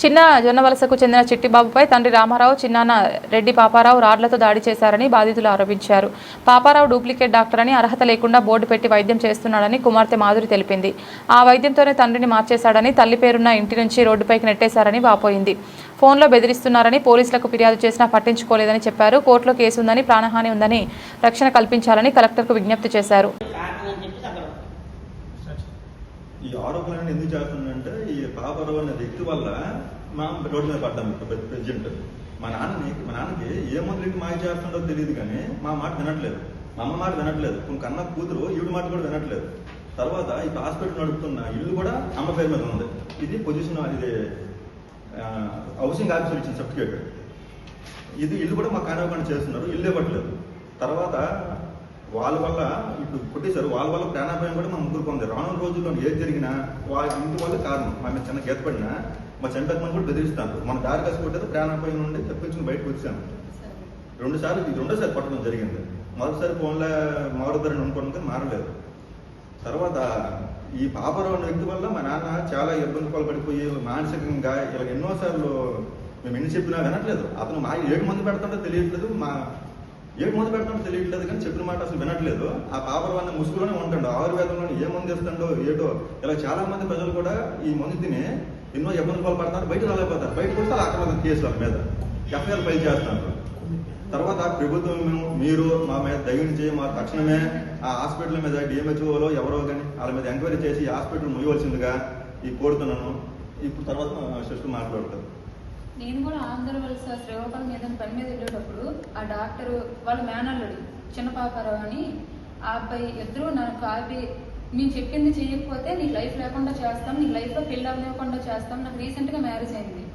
చిన్న జొన్నవలసకు చెందిన చిట్టిబాబుపై తండ్రి రామారావు, చిన్నాన్న రెడ్డి పాపారావు రాడ్లతో దాడి చేశారని బాధితులు ఆరోపించారు. పాపారావు డూప్లికేట్ డాక్టర్ అని, అర్హత లేకుండా బోర్డు పెట్టి వైద్యం చేస్తున్నాడని కుమార్తె మాధురి తెలిపింది. ఆ వైద్యంతోనే తండ్రిని మార్చేశాడని, తల్లి పేరున్న ఇంటి నుంచి రోడ్డుపైకి నెట్టేశారని వాపోయింది. ఫోన్లో బెదిరిస్తున్నారని, పోలీసులకు ఫిర్యాదు చేసినా పట్టించుకోలేదని చెప్పారు. కోర్టులో కేసు ఉందని, ప్రాణహాని ఉందని రక్షణ కల్పించాలని కలెక్టర్కు విజ్ఞప్తి చేశారు. ఈ ఆరోపణలను ఎందుకు చేస్తుందంటే ఈ పాపారావు అనే వ్యక్తి వల్ల మనం రోడ్డు మీద పడ్డాం. ఇప్పుడు ప్రెసిడెంట్ మా నాన్నకి ఏ మొదలెట్టి మాయ చేస్తుండో తెలియదు, కానీ మా మాట వినట్లేదు, మా అమ్మ మాట వినట్లేదు, కన్న కూతురు ఈవిడ మాట కూడా వినట్లేదు. తర్వాత ఇప్పుడు హాస్పిటల్ నడుపుతున్న ఇల్లు కూడా అమ్మ పేరు మీద ఉంది. ఇది పొజిషన్, ఇది హౌసింగ్ ఆఫీసర్ ఇచ్చిన సర్టిఫికేట్. ఇది ఇల్లు కూడా మాకు కానివ్వకుండా చేస్తున్నారు, ఇల్లు ఇవ్వట్లేదు. తర్వాత వాళ్ళ వల్ల ఇప్పుడు కొట్టేశారు, వాళ్ళ వల్ల ప్రాణాపాయం కూడా మా ముగ్గురు పొంది. రానున్న రోజుల్లో ఏది జరిగినా వాళ్ళ ఇంటి వాళ్ళు కారణం. మా మీద చిన్న గీతపడినా మా చెంటకు కూడా బెదిరిస్తాను. మన దారి కాసి కొట్టేది ప్రాణాపాయం నుండి తెప్పించుకుని బయటకు వచ్చాను. రెండోసారి కొట్టడం జరిగింది. మొదటిసారి ఫోన్లో మారుతారని అనుకోవడం మారలేదు. తర్వాత ఈ పాపారావు అనే వ్యక్తి వల్ల మా నాన్న చాలా ఇబ్బంది పాల్పడిపోయి మానసికంగా ఇలా ఎన్నోసార్లు మేము ఎన్ని చెప్పినా వినట్లేదు. అతను మా 7 మంది పెడతాడో తెలియట్లేదు, కానీ చెప్పిన మాట అసలు వినట్లేదు. ఆ పాపరావు అనే ముసుగులోనే ఉంటాడు. ఆయుర్వేదంలో ఏ మందు ఇస్తాడో ఏటో ఇలా చాలా మంది ప్రజలు కూడా ఈ మందు తిని ఎన్నో ఇబ్బంది పాల్పడతారు, బయట రాలేకపోతారు. బయటకు వస్తే అక్రమ కేసుల మీద ఎఫ్ఐఆర్ ఫైల్ చేస్తున్నారు. తర్వాత ప్రభుత్వం మీరు మా మీద దయించి మా తక్షణమే ఆ హాస్పిటల్ మీద డిఎంహెచ్ఓలో ఎవరో కానీ వాళ్ళ మీద ఎంక్వైరీ చేసి హాస్పిటల్ ముయ్యవలసిందిగా ఈ కోరుతున్నాను. ఇప్పుడు తర్వాత సిస్టర్ మాట్లాడతారు. నేను కూడా ఆంధ్రవలస శ్రీకాకుళం మీద పని మీద వెళ్ళేటప్పుడు ఆ డాక్టర్ వాళ్ళ మేనల్లుడు చిన్న పాపారావు అని ఆ అబ్బాయి ఇద్దరు నాకు ఆపి, మేము చెప్పింది చేయకపోతే నీకు లైఫ్ లేకుండా చేస్తాం, నీకు లైఫ్లో పెళ్ళి అవ్వకుండా చేస్తాం. నాకు రీసెంట్గా మ్యారేజ్ అయింది,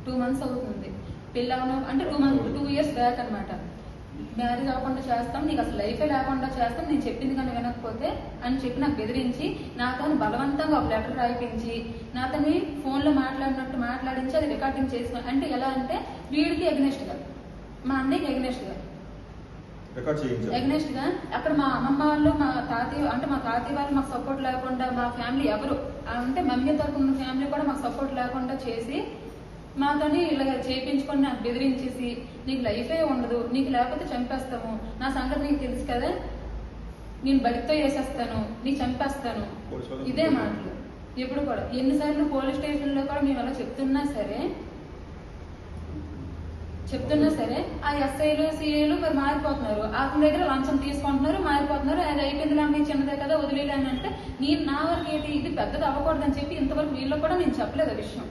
2 months అవుతుంది. పెళ్ళి అవ్వడం అంటే 2 years బ్యాక్ అనమాట. మ్యారేజ్ అవ్వకుండా చేస్తాం, నీకు అసలు లైఫే లేకుండా చేస్తాం, నేను చెప్పింది కానీ వినకపోతే అని చెప్పి నాకు బెదిరించి నాతో బలవంతంగా ఒక లెటర్ రాయిపించి నాతోని ఫోన్లో మాట్లాడినట్టు మాట్లాడించి అది రికార్డింగ్ చేసుకుని, అంటే ఎలా అంటే వీడికి ఎగ్నెస్ట్గా, మా అన్నయ్యకి ఎగ్నెస్ట్గా అక్కడ మా అమ్మమ్మ వాళ్ళు, మా తాతయ్య వాళ్ళు మాకు సపోర్ట్ లేకుండా, మా ఫ్యామిలీ ఎవరు అంటే మమ్మీ తరపున ఫ్యామిలీ కూడా మాకు సపోర్ట్ లేకుండా చేసి మాతోని ఇలా చేయించుకొని నాకు బెదిరించేసి నీకు లైఫే ఉండదు, నీకు లేకపోతే చంపేస్తాము, నా సంగతి నీకు తెలుసు కదా, నేను బడితో వేసేస్తాను, నీకు చంపేస్తాను, ఇదే మాటలు. ఎప్పుడు కూడా ఎన్నిసార్లు పోలీస్ స్టేషన్లో కూడా మేము అలా చెప్తున్నా సరే ఆ ఎస్ఐలు సిఐలు మరి మారిపోతున్నారు. అతని దగ్గర లంచం తీసుకుంటున్నారు, మారిపోతున్నారు. అది అయిపోయింది లాంటి చిన్నదే కదా వదిలేదని అంటే నేను నా వరకు ఏంటి ఇది పెద్దది అవ్వకూడదని చెప్పి ఇంతవరకు వీళ్ళకి కూడా నేను చెప్పలేదు ఆ విషయం.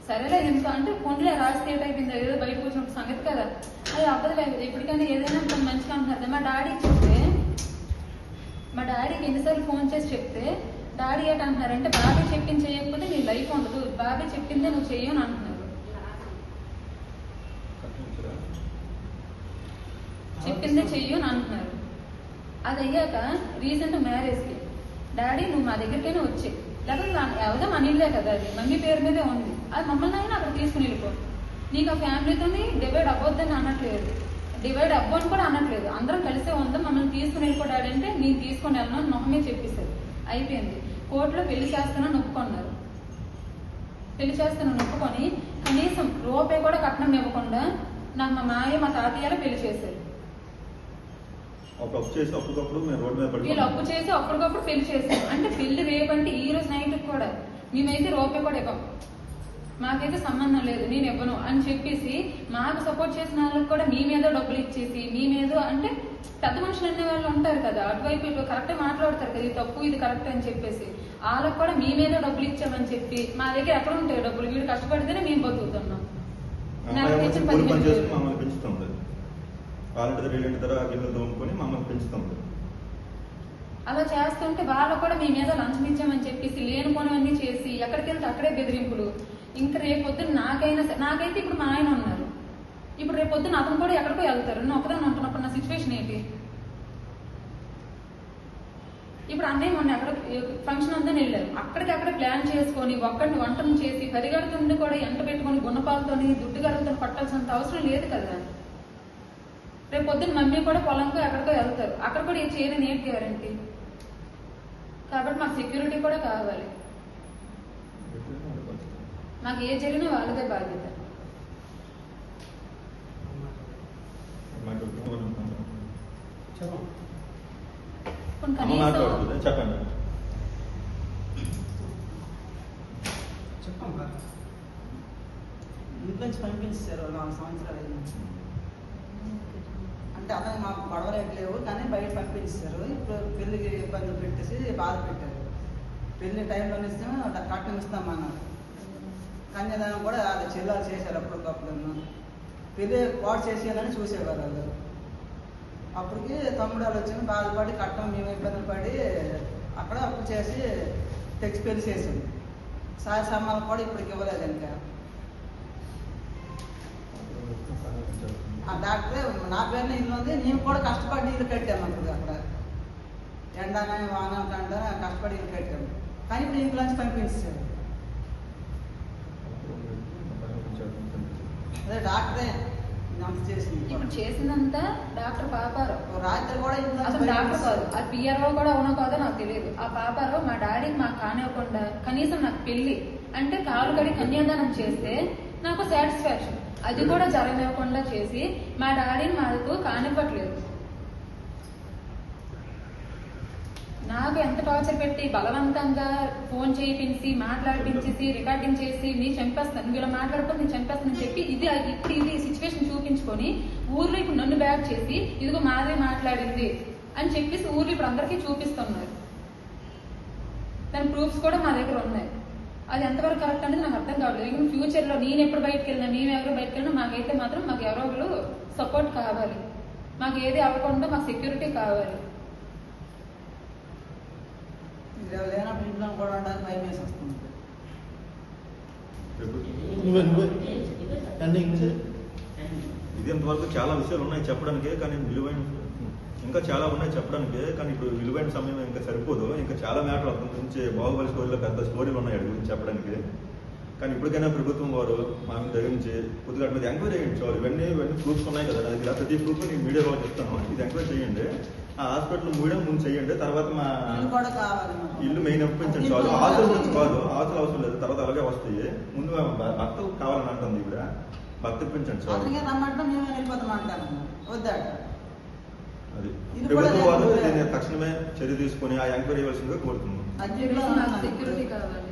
సరేలే ఎంత అంటే ఫోన్లే రాస్తే ఏటైపోయింది, ఏదో బయటకు వచ్చిన సంగతి కదా, అది అవ్వదు. ఎప్పటికైనా ఏదైనా కొంచెం మంచిగా అంటున్నారు. మా డాడీకి ఎన్నిసార్లు ఫోన్ చేసి చెప్తే డాడీ ఏంటంటున్నారంటే బాబీ చెప్పింది చేయకపోతే నీ లైఫ్ ఉండదు, బాబీ చెప్పిందే నువ్వు చెయ్యని అంటున్నారు. చెప్పిందే చెయ్యు అని అంటున్నారు. అది అయ్యాక రీసెంట్ మ్యారేజ్కి డాడీ నువ్వు మా దగ్గరికైనా వచ్చే, లేకపోతే ఎవరో మన ఇల్లే కదా, అది మమ్మీ పేరు మీదే ఉంది, అది మమ్మల్ని అయినా అక్కడ తీసుకుని వెళ్ళిపో, నీకు ఆ ఫ్యామిలీతోని డివైడ్ అవ్వద్దని అనట్లేదు, డివైడ్ అవ్వని కూడా అనట్లేదు, అందరం కలిసే ఉందాం, మమ్మల్ని తీసుకుని వెళ్ళిపోయాడు అంటే నేను తీసుకుని వెళ్ళను మొహమే చెప్పేశారు. అయిపోయింది. కోర్టులో పెళ్లి చేస్తానని ఒప్పుకున్నారు. పెళ్లి చేస్తానని ఒప్పుకొని కనీసం రూపాయి కూడా కట్నం ఇవ్వకుండా నాకు మా మాయ మా తాతయ్యలో పెళ్లి చేశారు. వీళ్ళు అప్పు చేసి అప్పటికప్పుడు పెళ్లి చేశారు. అంటే పెళ్లి రేపంటే ఈ రోజు నైట్ కూడా మేమైతే రూపాయి కూడా ఇవ్వం, మాకైతే సంబంధం లేదు, నేను ఇవ్వను అని చెప్పేసి మాకు సపోర్ట్ చేసిన వాళ్ళకి కూడా మీ మీద డబ్బులు ఇచ్చేసి మీ మీద అంటే పెద్ద మనుషులు అనే వాళ్ళు ఉంటారు కదా, అటువైపు ఇటు కరెక్టే మాట్లాడతారు కదా, ఇది తప్పు ఇది కరెక్ట్ అని చెప్పేసి వాళ్ళకి కూడా మీ మీద డబ్బులు ఇచ్చామని చెప్పి మా దగ్గర ఎక్కడ ఉంటాయి డబ్బులు, వీడు కష్టపడితేనే మేము బతుకుతున్నాం. అలా చేస్తుంటే వాళ్ళకు కూడా మీ మీద లంచం ఇచ్చామని చెప్పేసి లేనిపోనివన్నీ చేసి ఎక్కడికి వెళ్తే అక్కడే బెదిరింపులు. ఇంకా రేపొద్దున నాకైతే ఇప్పుడు మా ఆయన ఉన్నారు, ఇప్పుడు రేపొద్దున అతను కూడా ఎక్కడికో వెళ్తారు, నేను ఒకదాన్ని ఉంటున్నప్పుడు నా సిచ్యువేషన్ ఏంటి? ఇప్పుడు అన్నయ్య మొన్న ఎక్కడ ఫంక్షన్ ఉందని వెళ్ళారు, అక్కడికక్కడ ప్లాన్ చేసుకొని ఒక్కడిని వంటను చేసి పరిగెడుతుండి కూడా ఎంట పెట్టుకొని గున్నపాలతోని దుడ్డు గడుగుతో పట్టాల్సినంత అవసరం లేదు కదా. రేపు పొద్దున్న మమ్మీ కూడా పొలంకో ఎక్కడికో వెళ్తారు, అక్కడ కూడా చేయని ఏంటి గ్యారంటీ? కాబట్టి మాకు సెక్యూరిటీ కూడా కావాలి. నాకు ఏ జరిగినా వాళ్ళదే బాధ్యత. కనీసం చెప్పండి. ఇంట్లో నుంచి పంపించారు 4 సంవత్సరాలు అయింది. అంటే అతను మాకు గొడవలు లేవు కానీ బయట పంపించారు. ఇప్పుడు పెళ్లికి ఇబ్బంది పెట్టేసి బాధ పెట్టారు. పెళ్లి టైంలో ఇస్తే కట్నం ఇస్తామన్నారు. కన్యాదానం కూడా అది చెల్లాలు చేశారు. అప్పటికప్పుడు పెళ్లి పాటు చేసేయాలని చూసేవారు వాళ్ళు. అప్పటికి తమ్ముడు వాళ్ళు వచ్చి బాధపడి కట్నం మేము ఇబ్బంది పడి అక్కడ అప్పు చేసి తెచ్చి పెళ్లి చేసాం. సాయ సమ్మాలు కూడా ఇప్పటికి ఇవ్వలేదు. ఇంకా ఆ డాక్టరే నా పేరున ఇల్లు ఉంది, నేను కూడా కష్టపడి ఇల్లు కట్టాము. అప్పుడు అక్కడ ఎండాన వాన కంటే కష్టపడి ఇల్లు కట్టాము. కానీ ఇప్పుడు ఇంట్లో నుంచి పంపించారు. అదే డాక్టరే అంత చేసింది. ఇప్పుడు చేసిందంతా డాక్టర్ పాపారావు. రాత్రి కూడా అసలు డాక్టర్ కాదు, ఆ పిఆర్ఓ కూడా అవునో కాదో నాకు తెలియదు. ఆ పాపారావు మా డాడీకి మాకు కానివ్వకుండా కనీసం నాకు పెళ్లి అంటే కాలు కడి కన్యాదానం చేస్తే నాకు సాటిస్ఫాక్షన్, అది కూడా జరగనివ్వకుండా చేసి మా డాడీని మాకు కానివ్వట్లేదు. నాకు ఎంత టార్చర్ పెట్టి బలవంతంగా ఫోన్ చేయించి మాట్లాడిపించేసి రికార్డింగ్ చేసి నీ చంపేస్తాను, వీళ్ళు మాట్లాడుకొని నేను చంపేస్తానని చెప్పి ఇప్పుడు ఇది సిచ్యువేషన్ చూపించుకొని ఊర్లో ఇప్పుడు నన్ను బ్యాక్ చేసి ఇదిగో మాదే మాట్లాడింది అని చెప్పేసి ఊర్లో ఇప్పుడు అందరికీ చూపిస్తున్నారు. దాని ప్రూఫ్స్ కూడా మా దగ్గర ఉన్నాయి. అది ఎంతవరకు కరెక్ట్ అనేది నాకు అర్థం కావట్లేదు. ఇంకా ఫ్యూచర్లో నేను ఎప్పుడు బయటకు వెళ్ళినా, మేము ఎవరు బయటకు వెళ్ళినా మాకైతే మాత్రం మాకు ఎవరో ఒకరు సపోర్ట్ కావాలి. మాకు ఏది అవ్వకుండా మాకు సెక్యూరిటీ కావాలి. లేనప్పుడు ఇంట్లో కూడా భయం వేసి వస్తుంది. ఇది ఇంతవరకు చాలా విషయాలు ఉన్నాయి చెప్పడానికి, కానీ విలువైన ఇంకా చాలా ఉన్నాయి చెప్పడానికి. కానీ ఇప్పుడు విలువైన సమయం ఇంకా సరిపోదు. ఇంకా చాలా మ్యాటర్ అతని గురించి బాహుబలి స్టోరీలో పెద్ద స్టోరీలు ఉన్నాయి వాటి గురించి చెప్పడానికి. కానీ ఇప్పటికైనా ప్రభుత్వం వారు మా మీద దగ్గరించి కొద్దిగా మీద ఎంక్వైరీ చేయించాలి. ఇవన్నీ ప్రూఫ్స్ ఉన్నాయి కదా నా దగ్గర, ప్రతి ప్రూఫ్ నేను మీడియాలో చెప్తాను. ఇది ఎంక్వైరీ చేయండి, ఆ హాస్పిటల్ మీడియం ముందు చేయండి. తర్వాత మా ఇల్లు మెయిన్ ఒప్పించండి చాలు. ఆస్తుల గురించి కాదు, ఆస్తులు అవసరం లేదు, తర్వాత అలాగే వస్తాయి. ముందు భర్త కావాలని అంటుంది ఇప్పుడు, భర్త ఇప్పించండి చాలు. అది ప్రభుత్వం వారు దీన్ని తక్షణమే చర్య తీసుకుని ఆ ఎంక్వైరీ ఇవ్వాల్సిందిగా కోరుతున్నాం. సెక్యూరిటీ కావాలి.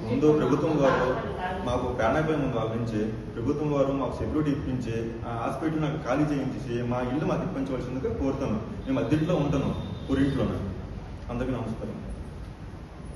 ముందు ప్రభుత్వం వారు మాకు ప్రాణాపాయం ఉంది, వాళ్ళ నుంచి ప్రభుత్వం వారు మాకు సెక్యూరిటీ ఇప్పించి ఆ హాస్పిటల్ నాకు ఖాళీ చేయించేసి మా ఇల్లు మాకు ఇప్పించవలసిందిగా కోరుతున్నాం. మేము అద్దెంట్లో ఉంటున్నాం, ఊరింట్లోనే. అందరికీ నమస్కారం.